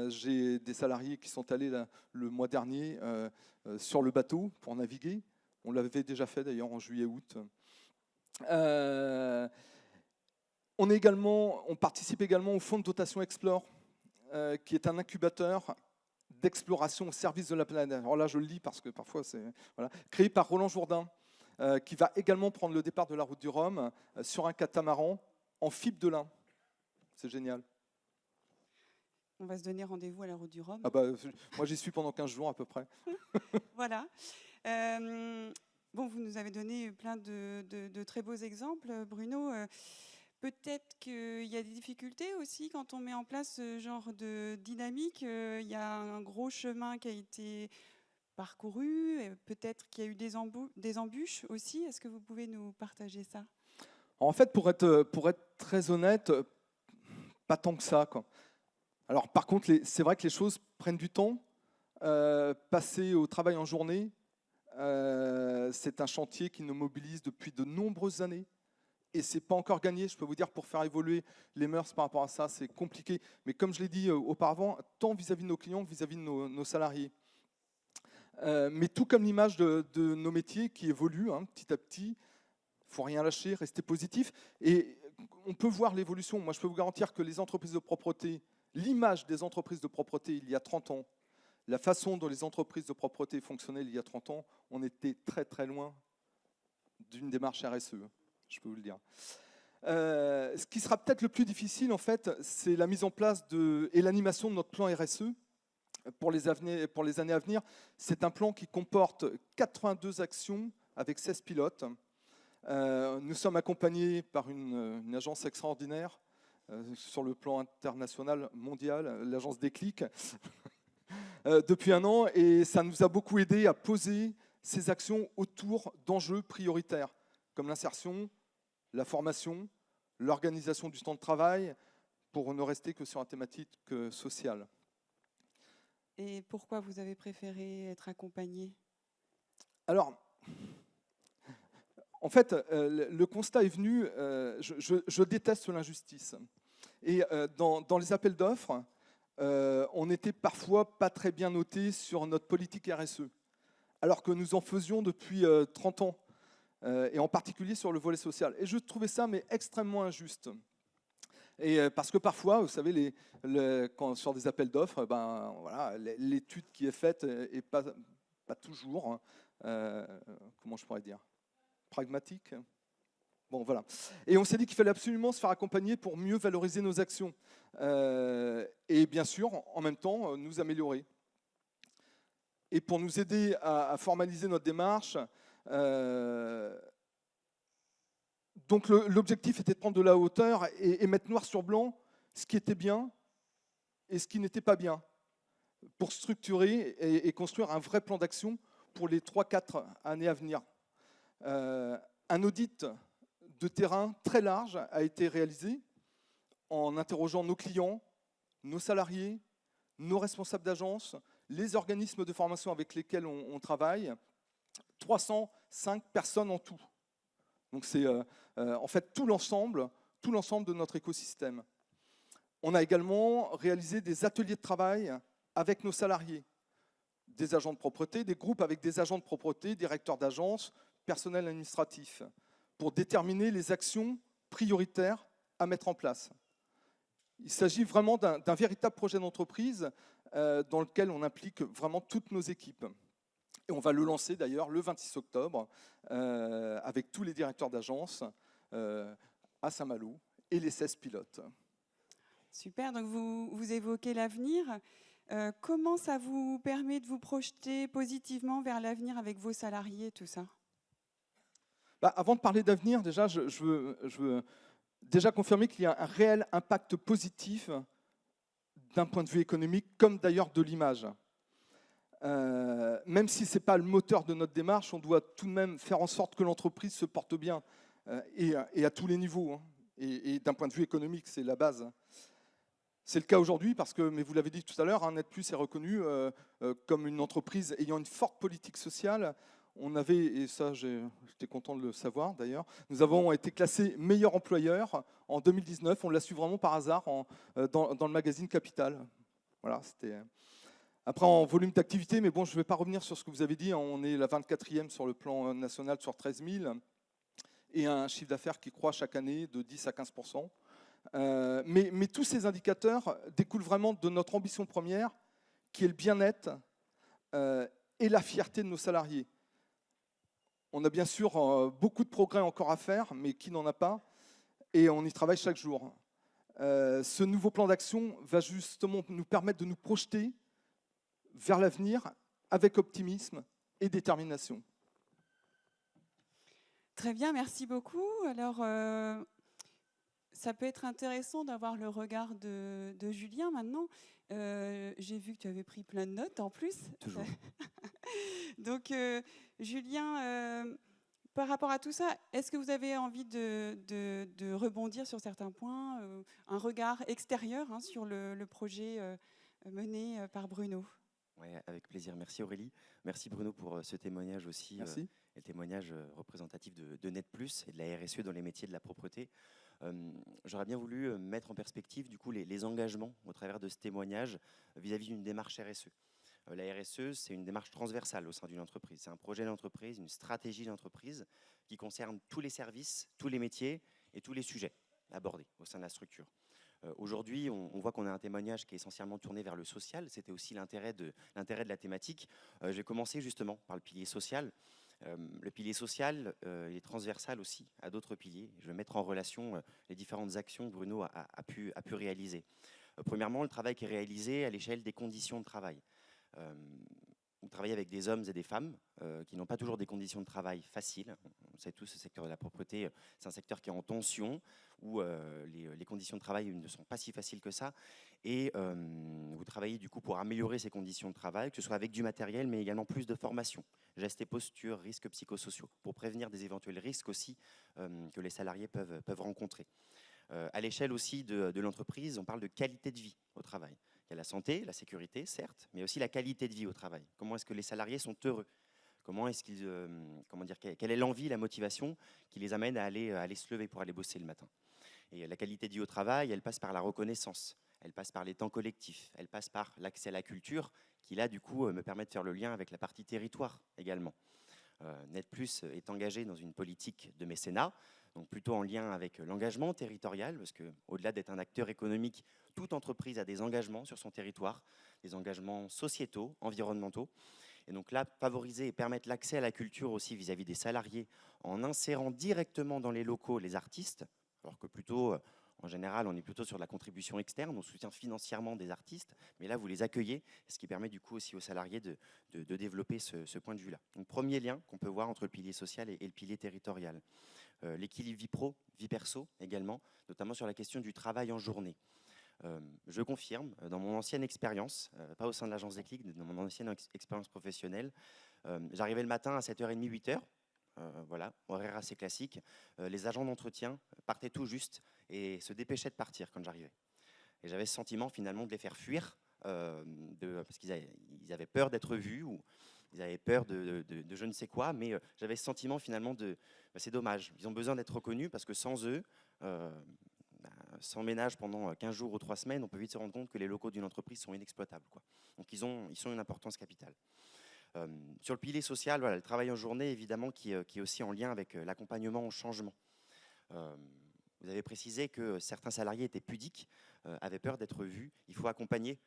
[SPEAKER 5] J'ai des salariés qui sont allés le mois dernier sur le bateau pour naviguer. On l'avait déjà fait d'ailleurs en juillet-août. On participe également au fonds de dotation Explore, qui est un incubateur d'exploration au service de la planète. Alors là, je le lis parce que parfois c'est... Voilà. Créé par Roland Jourdain, qui va également prendre le départ de la route du Rhum sur un catamaran en fibre de lin. C'est génial.
[SPEAKER 4] On va se donner rendez-vous à la route du Rhum.
[SPEAKER 5] Ah bah, moi, j'y suis pendant 15 jours à peu près.
[SPEAKER 4] Voilà. Bon, vous nous avez donné plein de très beaux exemples, Bruno. Peut-être qu'il y a des difficultés aussi quand on met en place ce genre de dynamique. Il y a un gros chemin qui a été parcouru. Peut-être qu'il y a eu des embûches aussi. Est-ce que vous pouvez nous partager ça?
[SPEAKER 5] En fait, pour être très honnête, pas tant que ça, quoi. Alors, par contre, c'est vrai que les choses prennent du temps. Passer au travail en journée, c'est un chantier qui nous mobilise depuis de nombreuses années. Et ce n'est pas encore gagné. Je peux vous dire, pour faire évoluer les mœurs par rapport à ça, c'est compliqué. Mais comme je l'ai dit auparavant, tant vis-à-vis de nos clients que vis-à-vis de nos salariés. Mais tout comme l'image de nos métiers qui évoluent hein, petit à petit, il ne faut rien lâcher, rester positif. Et on peut voir l'évolution. Moi, je peux vous garantir que les entreprises de propreté, l'image des entreprises de propreté il y a 30 ans, la façon dont les entreprises de propreté fonctionnaient il y a 30 ans, on était très très loin d'une démarche RSE, je peux vous le dire. Ce qui sera peut-être le plus difficile, en fait, c'est la mise en place et l'animation de notre plan RSE pour les années à venir. C'est un plan qui comporte 82 actions avec 16 pilotes. Nous sommes accompagnés par une agence extraordinaire sur le plan international, mondial, l'agence Déclic, depuis un an, et ça nous a beaucoup aidé à poser ces actions autour d'enjeux prioritaires, comme l'insertion, la formation, l'organisation du temps de travail, pour ne rester que sur la thématique sociale.
[SPEAKER 4] Et pourquoi vous avez préféré être accompagné?
[SPEAKER 5] Alors, en fait, le constat est venu, je déteste l'injustice. Et dans les appels d'offres, on n'était parfois pas très bien noté sur notre politique RSE, alors que nous en faisions depuis 30 ans, et en particulier sur le volet social. Et je trouvais ça mais extrêmement injuste. Et parce que parfois, vous savez, sur des appels d'offres, ben, voilà, l'étude qui est faite n'est pas toujours, comment je pourrais dire, pragmatique. Bon, voilà. Et on s'est dit qu'il fallait absolument se faire accompagner pour mieux valoriser nos actions. Et bien sûr, en même temps, nous améliorer. Et pour nous aider à formaliser notre démarche, donc l'objectif était de prendre de la hauteur et mettre noir sur blanc ce qui était bien et ce qui n'était pas bien, pour structurer et construire un vrai plan d'action pour les 3-4 années à venir. Un audit de terrain très large a été réalisé en interrogeant nos clients, nos salariés, nos responsables d'agence, les organismes de formation avec lesquels on travaille, 305 personnes en tout. Donc c'est en fait tout l'ensemble de notre écosystème. On a également réalisé des ateliers de travail avec nos salariés, des agents de propreté, des groupes avec des agents de propreté, directeurs d'agence, personnel administratif, pour déterminer les actions prioritaires à mettre en place. Il s'agit vraiment d'un véritable projet d'entreprise dans lequel on implique vraiment toutes nos équipes. Et on va le lancer d'ailleurs le 26 octobre avec tous les directeurs d'agence à Saint-Malo et les 16 pilotes.
[SPEAKER 4] Super, donc vous évoquez l'avenir. Comment ça vous permet de vous projeter positivement vers l'avenir avec vos salariés, tout ça?
[SPEAKER 5] Avant de parler d'avenir, déjà, je veux déjà confirmer qu'il y a un réel impact positif d'un point de vue économique, comme d'ailleurs de l'image. Même si ce n'est pas le moteur de notre démarche, on doit tout de même faire en sorte que l'entreprise se porte bien, et à tous les niveaux. Hein. Et d'un point de vue économique, c'est la base. C'est le cas aujourd'hui parce que, mais vous l'avez dit tout à l'heure, Net+ est reconnu comme une entreprise ayant une forte politique sociale. On avait, et ça j'étais content de le savoir d'ailleurs, nous avons été classés meilleur employeur en 2019. On l'a su vraiment par hasard dans le magazine Capital. Voilà, c'était... Après, en volume d'activité, mais bon, je ne vais pas revenir sur ce que vous avez dit, on est la 24e sur le plan national sur 13 000, et un chiffre d'affaires qui croît chaque année de 10 à 15%. Mais tous ces indicateurs découlent vraiment de notre ambition première, qui est le bien-être et la fierté de nos salariés. On a bien sûr beaucoup de progrès encore à faire, mais qui n'en a pas, et on y travaille chaque jour. Ce nouveau plan d'action va justement nous permettre de nous projeter vers l'avenir avec optimisme et détermination.
[SPEAKER 4] Très bien, merci beaucoup. Alors, ça peut être intéressant d'avoir le regard de Julien maintenant. J'ai vu que tu avais pris plein de notes en plus.
[SPEAKER 6] Toujours.
[SPEAKER 4] Donc, Julien, par rapport à tout ça, est-ce que vous avez envie de rebondir sur certains points, un regard extérieur sur le projet mené par Bruno?
[SPEAKER 6] Oui, avec plaisir. Merci Aurélie. Merci Bruno pour ce témoignage aussi.
[SPEAKER 5] Merci.
[SPEAKER 6] Et témoignage représentatif de Net+ et de la RSE dans les métiers de la propreté. J'aurais bien voulu mettre en perspective du coup, les engagements au travers de ce témoignage vis-à-vis d'une démarche RSE. La RSE, c'est une démarche transversale au sein d'une entreprise. C'est un projet d'entreprise, une stratégie d'entreprise qui concerne tous les services, tous les métiers et tous les sujets abordés au sein de la structure. Aujourd'hui, on voit qu'on a un témoignage qui est essentiellement tourné vers le social. C'était aussi l'intérêt de la thématique. Je vais commencer justement par le pilier social. Le pilier social il est transversal aussi à d'autres piliers. Je vais mettre en relation les différentes actions que Bruno a pu réaliser. Premièrement, le travail qui est réalisé à l'échelle des conditions de travail. On travaille avec des hommes et des femmes qui n'ont pas toujours des conditions de travail faciles. On sait tous, ce secteur de la propreté, c'est un secteur qui est en tension, où les conditions de travail ne sont pas si faciles que ça. Et vous travaillez du coup pour améliorer ces conditions de travail, que ce soit avec du matériel, mais également plus de formation, gestes et postures, risques psychosociaux, pour prévenir des éventuels risques aussi que les salariés peuvent rencontrer. À l'échelle aussi de l'entreprise, on parle de qualité de vie au travail. Il y a la santé, la sécurité, certes, mais aussi la qualité de vie au travail. Comment est-ce que les salariés sont heureux? Comment est-ce qu'ils, quelle est l'envie, la motivation qui les amène à aller se lever pour aller bosser le matin? Et la qualité de vie au travail, elle passe par la reconnaissance, elle passe par les temps collectifs, elle passe par l'accès à la culture, qui là, du coup, me permet de faire le lien avec la partie territoire également. Net+ est engagé dans une politique de mécénat, donc plutôt en lien avec l'engagement territorial, parce qu'au-delà d'être un acteur économique, toute entreprise a des engagements sur son territoire, des engagements sociétaux, environnementaux. Et donc là, favoriser et permettre l'accès à la culture aussi vis-à-vis des salariés en insérant directement dans les locaux les artistes, alors que plutôt En général, on est plutôt sur de la contribution externe, on soutient financièrement des artistes, mais là, vous les accueillez, ce qui permet du coup aussi aux salariés de développer ce point de vue-là. Donc, premier lien qu'on peut voir entre le pilier social et le pilier territorial. L'équilibre vie pro, vie perso également, notamment sur la question du travail en journée. Je confirme, dans mon ancienne expérience, pas au sein de l'agence Déclic, mais dans mon ancienne expérience professionnelle, j'arrivais le matin à 7h30, 8h, voilà, horaire assez classique. Les agents d'entretien partaient tout juste et se dépêchaient de partir quand j'arrivais. Et j'avais ce sentiment finalement de les faire fuir, parce qu'ils avaient peur d'être vus ou ils avaient peur de je ne sais quoi, mais j'avais ce sentiment finalement c'est dommage, ils ont besoin d'être reconnus parce que sans eux, sans ménage pendant 15 jours ou 3 semaines, on peut vite se rendre compte que les locaux d'une entreprise sont inexploitables, quoi. Donc ils sont une importance capitale. Sur le pilier social, voilà, le travail en journée, évidemment, qui est aussi en lien avec l'accompagnement au changement. Vous avez précisé que certains salariés étaient pudiques, avaient peur d'être vus. Il faut accompagner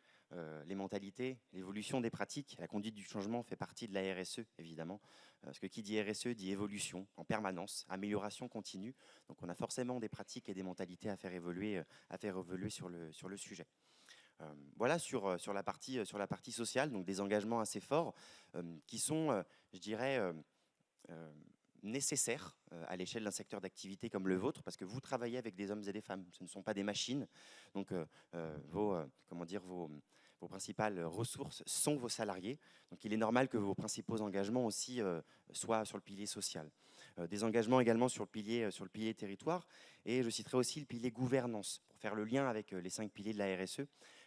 [SPEAKER 6] les mentalités, l'évolution des pratiques. La conduite du changement fait partie de la RSE, évidemment, parce que qui dit RSE dit évolution en permanence, amélioration continue. Donc on a forcément des pratiques et des mentalités à faire évoluer sur le sujet. Voilà sur la partie sociale, donc des engagements assez forts qui sont, je dirais, nécessaires à l'échelle d'un secteur d'activité comme le vôtre, parce que vous travaillez avec des hommes et des femmes, ce ne sont pas des machines. Donc vos principales ressources sont vos salariés. Donc il est normal que vos principaux engagements aussi soient sur le pilier social. Des engagements également sur le pilier territoire, et je citerai aussi le pilier gouvernance, pour faire le lien avec les 5 piliers de la RSE.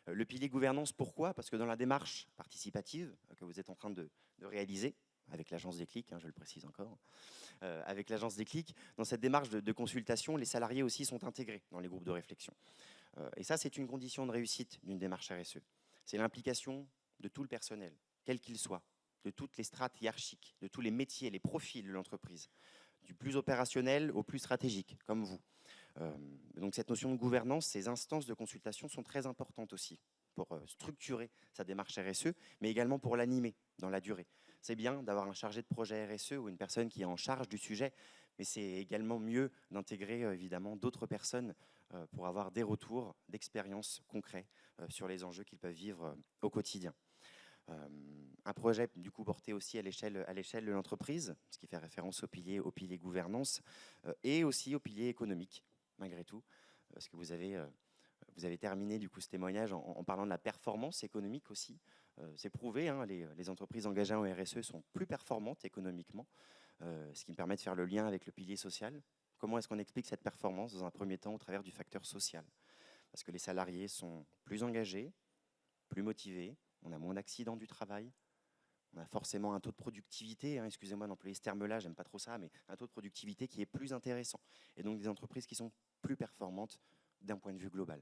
[SPEAKER 6] Le pilier gouvernance, pourquoi? Parce que dans la démarche participative que vous êtes en train de réaliser, avec l'agence Déclic, je le précise encore, avec l'agence Déclic, dans cette démarche de consultation, les salariés aussi sont intégrés dans les groupes de réflexion. Et ça, c'est une condition de réussite d'une démarche RSE. C'est l'implication de tout le personnel, quel qu'il soit, de toutes les strates hiérarchiques, de tous les métiers, les profils de l'entreprise, du plus opérationnel au plus stratégique, comme vous. Donc cette notion de gouvernance, ces instances de consultation sont très importantes aussi pour structurer sa démarche RSE, mais également pour l'animer dans la durée. C'est bien d'avoir un chargé de projet RSE ou une personne qui est en charge du sujet, mais c'est également mieux d'intégrer évidemment d'autres personnes pour avoir des retours d'expérience concrets sur les enjeux qu'ils peuvent vivre au quotidien. Un projet du coup porté aussi à l'échelle de l'entreprise, ce qui fait référence au pilier gouvernance et aussi au pilier économique, malgré tout, parce que vous avez terminé du coup ce témoignage en parlant de la performance économique aussi. C'est prouvé, les entreprises engagées en RSE sont plus performantes économiquement, ce qui me permet de faire le lien avec le pilier social. Comment est-ce qu'on explique cette performance dans un premier temps au travers du facteur social? Parce que les salariés sont plus engagés, plus motivés, on a moins d'accidents du travail, on a forcément un taux de productivité, excusez-moi d'employer ce terme-là, j'aime pas trop ça, mais un taux de productivité qui est plus intéressant. Et donc des entreprises qui sont plus performantes d'un point de vue global.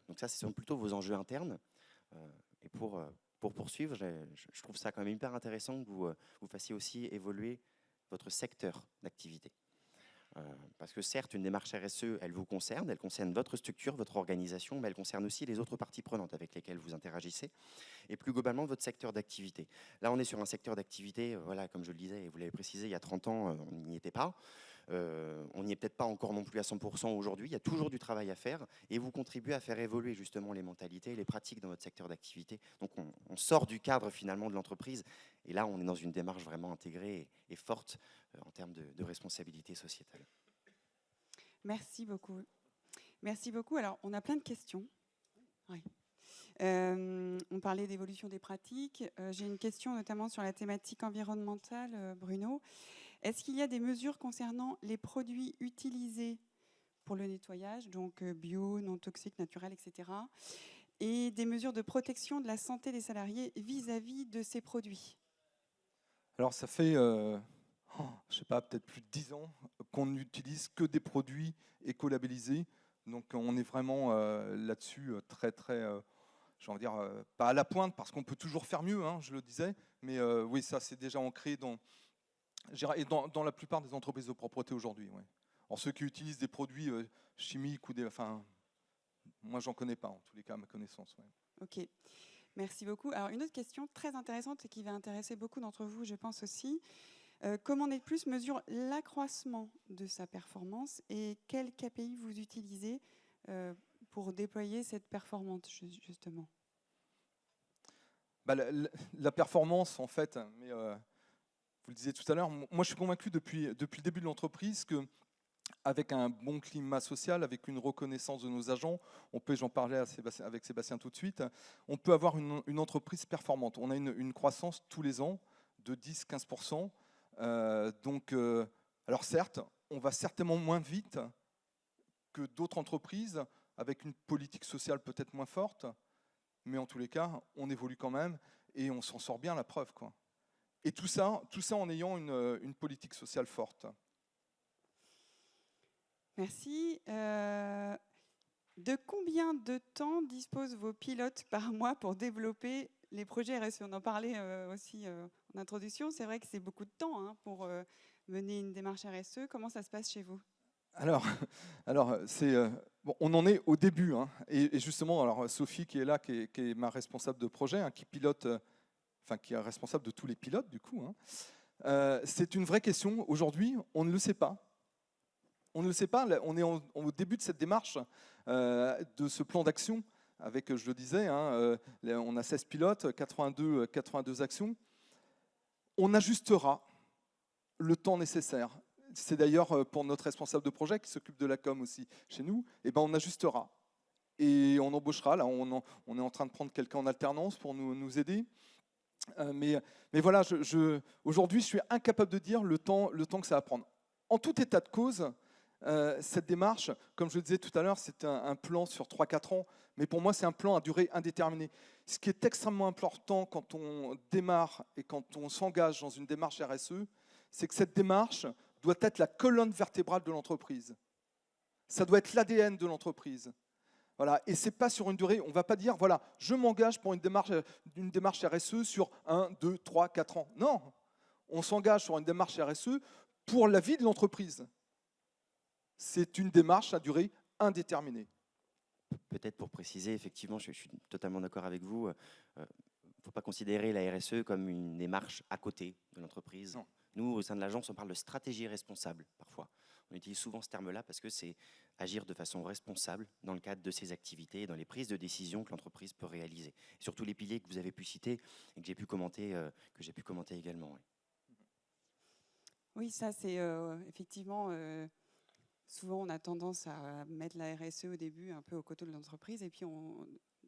[SPEAKER 6] Donc ça, ce sont plutôt vos enjeux internes. Et pour poursuivre, je trouve ça quand même hyper intéressant que vous fassiez aussi évoluer votre secteur d'activité. Parce que certes, une démarche RSE, elle vous concerne, elle concerne votre structure, votre organisation, mais elle concerne aussi les autres parties prenantes avec lesquelles vous interagissez, et plus globalement votre secteur d'activité. Là, on est sur un secteur d'activité, voilà, comme je le disais, et vous l'avez précisé, il y a 30 ans, on n'y était pas. On n'y est peut-être pas encore non plus à 100% aujourd'hui, il y a toujours du travail à faire, et vous contribuez à faire évoluer justement les mentalités et les pratiques dans votre secteur d'activité. Donc on sort du cadre finalement de l'entreprise, et là on est dans une démarche vraiment intégrée et forte en termes de responsabilité sociétale.
[SPEAKER 4] Merci beaucoup. Merci beaucoup. Alors, on a plein de questions. Oui. On parlait d'évolution des pratiques. J'ai une question notamment sur la thématique environnementale, Bruno. Est-ce qu'il y a des mesures concernant les produits utilisés pour le nettoyage, donc bio, non toxiques, naturels, etc., et des mesures de protection de la santé des salariés vis-à-vis de ces produits?
[SPEAKER 5] Alors ça fait, je sais pas, peut-être plus de 10 ans qu'on n'utilise que des produits écolabellisés. Donc on est vraiment là-dessus très, j'ai envie de dire, pas à la pointe, parce qu'on peut toujours faire mieux, je le disais. Mais oui, ça c'est déjà ancré dans la plupart des entreprises de propreté aujourd'hui. Ouais. Alors ceux qui utilisent des produits chimiques ou moi j'en connais pas en tous les cas à ma connaissance. Ouais.
[SPEAKER 4] Ok, merci beaucoup. Alors une autre question très intéressante et qui va intéresser beaucoup d'entre vous, je pense aussi. Comment Net Plus mesure l'accroissement de sa performance et quels KPI vous utilisez pour déployer cette performance, justement?
[SPEAKER 5] La performance, en fait, mais, vous le disiez tout à l'heure, moi je suis convaincu depuis le début de l'entreprise que avec un bon climat social, avec une reconnaissance de nos agents, j'en parlais avec Sébastien tout de suite, on peut avoir une entreprise performante. On a une croissance tous les ans de 10-15%. Alors certes, on va certainement moins vite que d'autres entreprises, avec une politique sociale peut-être moins forte, mais en tous les cas, on évolue quand même et on s'en sort bien, la preuve, quoi. Et tout ça en ayant une politique sociale forte.
[SPEAKER 4] Merci. De combien de temps disposent vos pilotes par mois pour développer les projets RSE? On en parlait aussi en introduction. C'est vrai que c'est beaucoup de temps pour mener une démarche RSE. Comment ça se passe chez vous?
[SPEAKER 5] Alors bon, on en est au début. Et justement, alors, Sophie qui est là, qui est ma responsable de projet, qui pilote, qui est responsable de tous les pilotes du coup. C'est une vraie question. Aujourd'hui, on ne le sait pas. On ne le sait pas. On est au début de cette démarche, de ce plan d'action. Avec, je le disais, on a 16 pilotes, 82 actions. On ajustera le temps nécessaire. C'est d'ailleurs pour notre responsable de projet qui s'occupe de la com aussi chez nous, on ajustera. Et on embauchera. Là, on est en train de prendre quelqu'un en alternance pour nous aider. Mais voilà, aujourd'hui, je suis incapable de dire le temps que ça va prendre. En tout état de cause, cette démarche, comme je le disais tout à l'heure, c'est un plan sur 3-4 ans, mais pour moi, c'est un plan à durée indéterminée. Ce qui est extrêmement important quand on démarre et quand on s'engage dans une démarche RSE, c'est que cette démarche doit être la colonne vertébrale de l'entreprise. Ça doit être l'ADN de l'entreprise. Voilà. Et ce n'est pas sur une durée, on ne va pas dire, voilà, je m'engage pour une démarche RSE sur 1, 2, 3, 4 ans. Non, on s'engage sur une démarche RSE pour la vie de l'entreprise. C'est une démarche à durée indéterminée.
[SPEAKER 6] Peut-être pour préciser, effectivement, je suis totalement d'accord avec vous. Il ne faut pas considérer la RSE comme une démarche à côté de l'entreprise. Nous, au sein de l'agence, on parle de stratégie responsable parfois. On utilise souvent ce terme-là parce que c'est agir de façon responsable dans le cadre de ses activités et dans les prises de décision que l'entreprise peut réaliser. Et surtout les piliers que vous avez pu citer et que j'ai pu commenter également. Oui.
[SPEAKER 4] Oui, ça c'est effectivement... souvent, on a tendance à mettre la RSE au début un peu au côté de l'entreprise et puis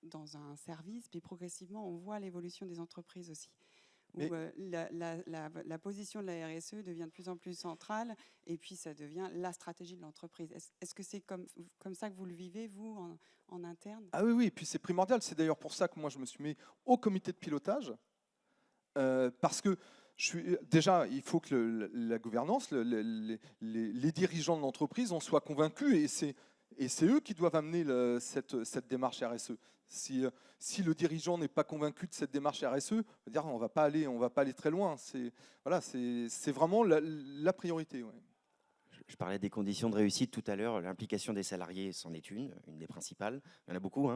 [SPEAKER 4] dans un service, puis progressivement, on voit l'évolution des entreprises aussi. Où la position de la RSE devient de plus en plus centrale et puis ça devient la stratégie de l'entreprise. Est-ce que c'est comme ça que vous le vivez, vous, en interne?
[SPEAKER 5] Ah oui, et puis c'est primordial. C'est d'ailleurs pour ça que moi, je me suis mis au comité de pilotage parce que déjà, il faut que la gouvernance, les dirigeants de l'entreprise en soient convaincus et c'est eux qui doivent amener cette démarche RSE. Si le dirigeant n'est pas convaincu de cette démarche RSE, on ne va pas aller très loin. C'est vraiment la priorité. Ouais.
[SPEAKER 6] Je parlais des conditions de réussite tout à l'heure. L'implication des salariés, c'en est une des principales. Il y en a beaucoup.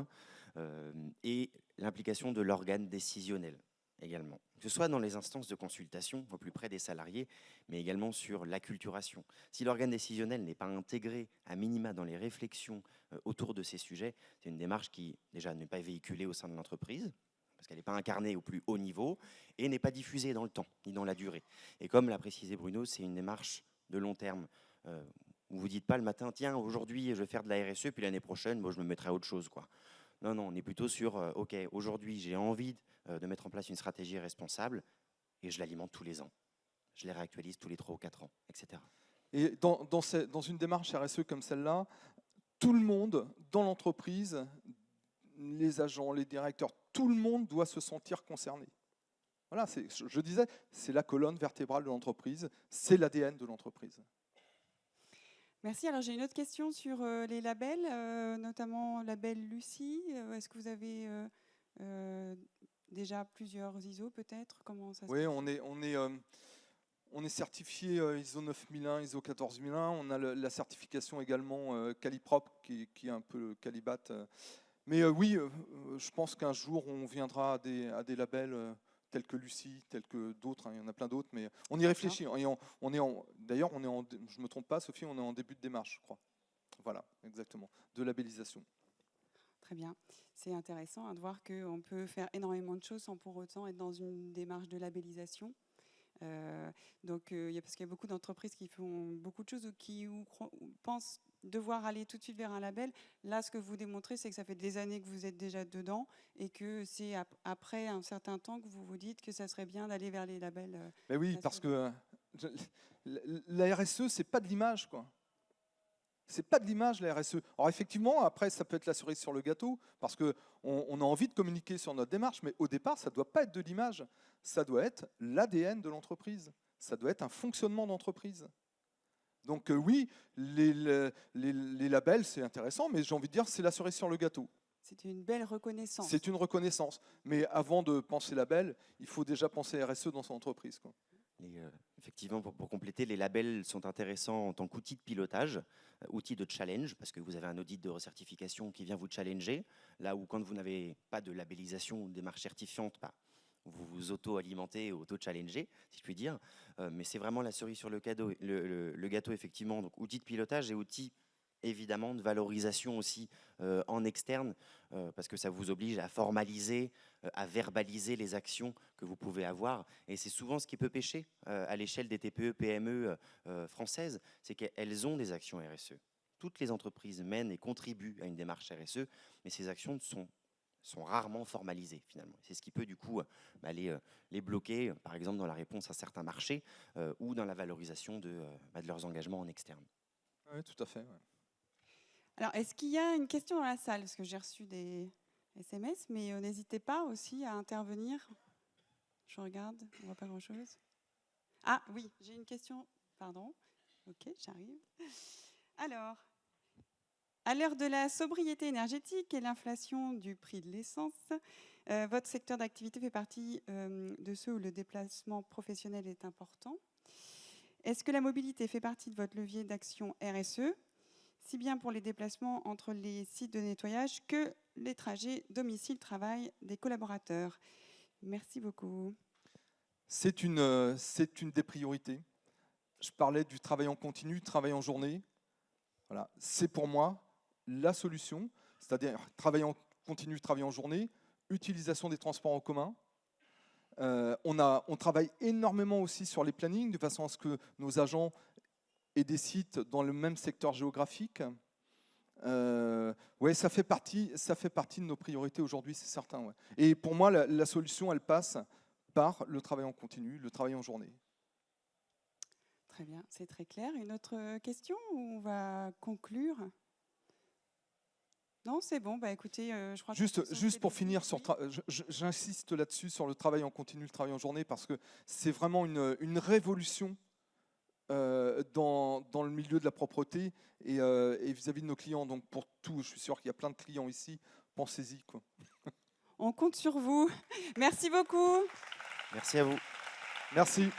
[SPEAKER 6] Et l'implication de l'organe décisionnel également, que ce soit dans les instances de consultation au plus près des salariés, mais également sur l'acculturation. Si l'organe décisionnel n'est pas intégré à minima dans les réflexions autour de ces sujets, c'est une démarche qui déjà n'est pas véhiculée au sein de l'entreprise, parce qu'elle n'est pas incarnée au plus haut niveau, et n'est pas diffusée dans le temps, ni dans la durée. Et comme l'a précisé Bruno, c'est une démarche de long terme. Vous ne vous dites pas le matin, tiens, aujourd'hui je vais faire de la RSE, puis l'année prochaine, je me mettrai à autre chose, quoi. Non, on est plutôt sur, OK, aujourd'hui, j'ai envie de mettre en place une stratégie responsable et je l'alimente tous les ans. Je les réactualise tous les 3 ou 4 ans, etc.
[SPEAKER 5] Et dans une démarche RSE comme celle-là, tout le monde dans l'entreprise, les agents, les directeurs, tout le monde doit se sentir concerné. Voilà, je disais, c'est la colonne vertébrale de l'entreprise, c'est l'ADN de l'entreprise.
[SPEAKER 4] Merci. Alors j'ai une autre question sur les labels, notamment label Lucie. Est-ce que vous avez déjà plusieurs ISO peut-être? Comment ça se
[SPEAKER 5] Oui,
[SPEAKER 4] passe?
[SPEAKER 5] on est certifié ISO 9001, ISO 14001. On a la certification également Caliprop qui est un peu Calibat. Mais oui, je pense qu'un jour on viendra à des labels tels que Lucie, tels que d'autres, hein, il y en a plein d'autres, mais on y réfléchit. D'ailleurs, je ne me trompe pas, Sophie, on est en début de démarche, je crois. Voilà, exactement, de labellisation.
[SPEAKER 4] Très bien. C'est intéressant de voir qu'on peut faire énormément de choses sans pour autant être dans une démarche de labellisation. Parce qu'il y a beaucoup d'entreprises qui font beaucoup de choses ou pensent devoir aller tout de suite vers un label. Là, ce que vous démontrez, c'est que ça fait des années que vous êtes déjà dedans et que c'est après un certain temps que vous vous dites que ça serait bien d'aller vers les labels.
[SPEAKER 5] Mais oui, parce que la RSE, c'est pas de l'image, quoi. C'est pas de l'image, la RSE. Alors effectivement, après, ça peut être la cerise sur le gâteau, parce qu'on a envie de communiquer sur notre démarche, mais au départ, ça ne doit pas être de l'image. Ça doit être l'ADN de l'entreprise. Ça doit être un fonctionnement d'entreprise. Donc oui, les labels, c'est intéressant, mais j'ai envie de dire, c'est la cerise sur le gâteau.
[SPEAKER 4] C'est une belle reconnaissance.
[SPEAKER 5] C'est une reconnaissance. Mais avant de penser label, il faut déjà penser RSE dans son entreprise, quoi.
[SPEAKER 6] Effectivement, pour compléter, les labels sont intéressants en tant qu'outil de pilotage, outil de challenge, parce que vous avez un audit de recertification qui vient vous challenger, là où quand vous n'avez pas de labellisation ou de démarche certifiante, vous vous auto-alimentez, auto-challengez, si je puis dire. Mais c'est vraiment la cerise sur le gâteau, effectivement. Donc, outil de pilotage et outil évidemment de valorisation aussi en externe, parce que ça vous oblige à formaliser, à verbaliser les actions que vous pouvez avoir. Et c'est souvent ce qui peut pêcher à l'échelle des TPE, PME françaises, c'est qu'elles ont des actions RSE. Toutes les entreprises mènent et contribuent à une démarche RSE, mais ces actions sont rarement formalisées finalement. C'est ce qui peut du coup les bloquer, par exemple dans la réponse à certains marchés ou dans la valorisation de leurs engagements en externe.
[SPEAKER 5] Oui, tout à fait. Ouais.
[SPEAKER 4] Alors, est-ce qu'il y a une question dans la salle? Parce que j'ai reçu des SMS, mais n'hésitez pas aussi à intervenir. Je regarde, on ne voit pas grand-chose. Ah oui, j'ai une question. Pardon. Ok, j'arrive. Alors, à l'heure de la sobriété énergétique et l'inflation du prix de l'essence, votre secteur d'activité fait partie de ceux où le déplacement professionnel est important. Est-ce que la mobilité fait partie de votre levier d'action RSE, si bien pour les déplacements entre les sites de nettoyage que les trajets domicile-travail des collaborateurs? Merci beaucoup.
[SPEAKER 5] C'est une des priorités. Je parlais du travail en continu, travail en journée. Voilà. C'est pour moi la solution, c'est-à-dire travail en continu, travail en journée, utilisation des transports en commun. On travaille énormément aussi sur les plannings, de façon à ce que nos agents aient des sites dans le même secteur géographique. Ouais, ça fait partie de nos priorités aujourd'hui, c'est certain. Ouais. Et pour moi, la solution, elle passe par le travail en continu, le travail en journée.
[SPEAKER 4] Très bien, c'est très clair. Une autre question ou on va conclure? Non, c'est bon. Bah, écoutez, je crois
[SPEAKER 5] juste pour finir, j'insiste là-dessus sur le travail en continu, le travail en journée, parce que c'est vraiment une révolution dans le milieu de la propreté et vis-à-vis de nos clients. Donc pour tout, je suis sûr qu'il y a plein de clients ici. Pensez-y, quoi.
[SPEAKER 4] On compte sur vous. Merci beaucoup.
[SPEAKER 6] Merci à vous.
[SPEAKER 5] Merci.